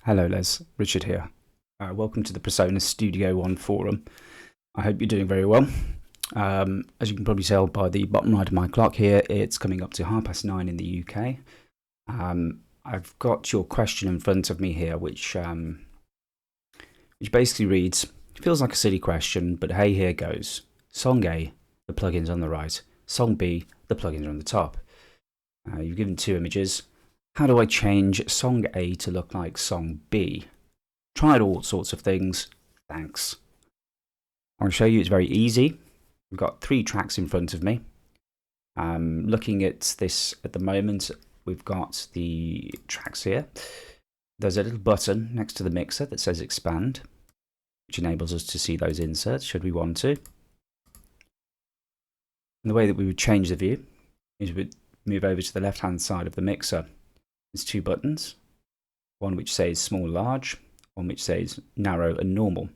Hello Les, Richard here. Welcome to the Persona Studio One forum. I hope you're doing very well. As you can probably tell by the bottom right of my clock here, it's coming up to 9:30 in the UK. I've got your question in front of me here, which basically reads, feels like a silly question, but hey, here goes. Song A, the plugin's on the right. Song B, the plugins are on the top. You've given two images. How do I change Song A to look like Song B? Tried all sorts of things. Thanks. I'm going to show you it's very easy. We've got 3 tracks in front of me. Looking at this at the moment, we've got the tracks here. There's a little button next to the mixer that says expand, which enables us to see those inserts should we want to. And the way that we would change the view is we'd move over to the left-hand side of the mixer. There's 2 buttons, one which says small, large, one which says narrow and normal.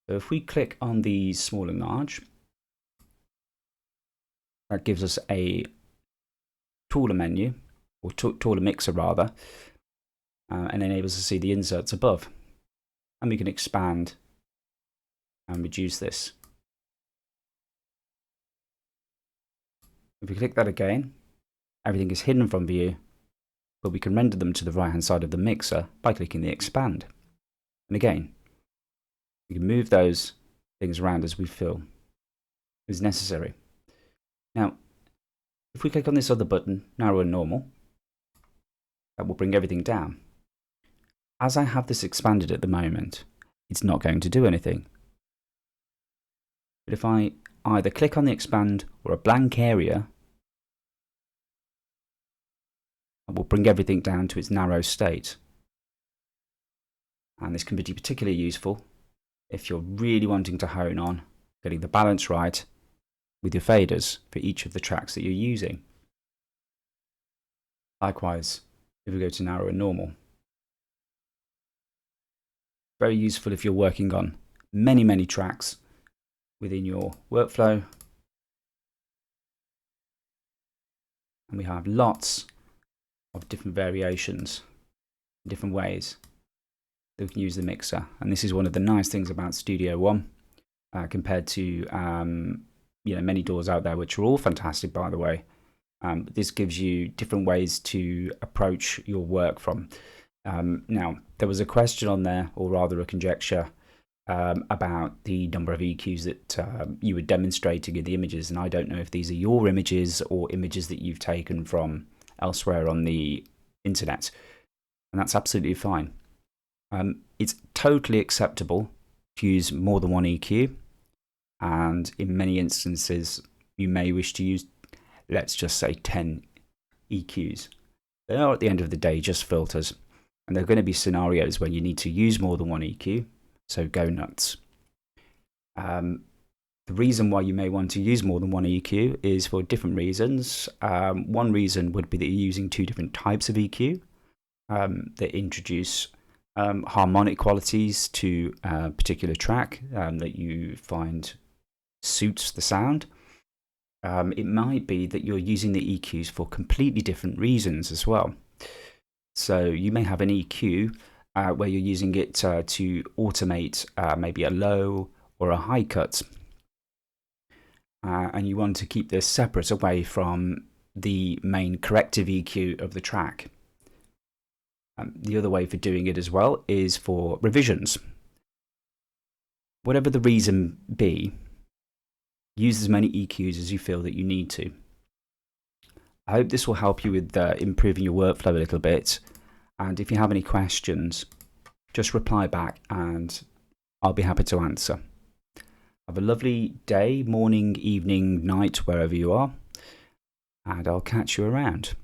So if we click on the small and large, that gives us a taller menu, or taller mixer rather, and enables us to see the inserts above. And we can expand and reduce this. If we click that again, everything is hidden from view, but we can render them to the right hand side of the mixer by clicking the expand. And again, we can move those things around as we feel is necessary. Now, if we click on this other button, narrow and normal, that will bring everything down. As I have this expanded at the moment, it's not going to do anything. But if I either click on the expand or a blank area, it will bring everything down to its narrow state. And this can be particularly useful if you're really wanting to hone on getting the balance right with your faders for each of the tracks that you're using. Likewise, if we go to narrow and normal, very useful if you're working on many tracks within your workflow. And we have lots of different variations, different ways that we can use the mixer. And this is one of the nice things about Studio One compared to many DAWs out there, which are all fantastic, by the way. But this gives you different ways to approach your work from. Now, there was a question on there, or rather a conjecture, about the number of EQs that you were demonstrating in the images. And I don't know if these are your images or images that you've taken from elsewhere on the internet. And that's absolutely fine. It's totally acceptable to use more than one EQ. And in many instances, you may wish to use, let's just say, 10 EQs. They are, at the end of the day, just filters. And there are going to be scenarios where you need to use more than one EQ, so go nuts. The reason why you may want to use more than one EQ is for different reasons. One reason would be that you're using 2 different types of EQ that introduce harmonic qualities to a particular track that you find suits the sound. It might be that you're using the EQs for completely different reasons as well. So you may have an EQ where you're using it to automate maybe a low or a high cut. And you want to keep this separate away from the main corrective EQ of the track. The other way for doing it as well is for revisions. Whatever the reason be, use as many EQs as you feel that you need to. I hope this will help you with improving your workflow a little bit. And if you have any questions, just reply back and I'll be happy to answer. Have a lovely day, morning, evening, night, wherever you are. And I'll catch you around.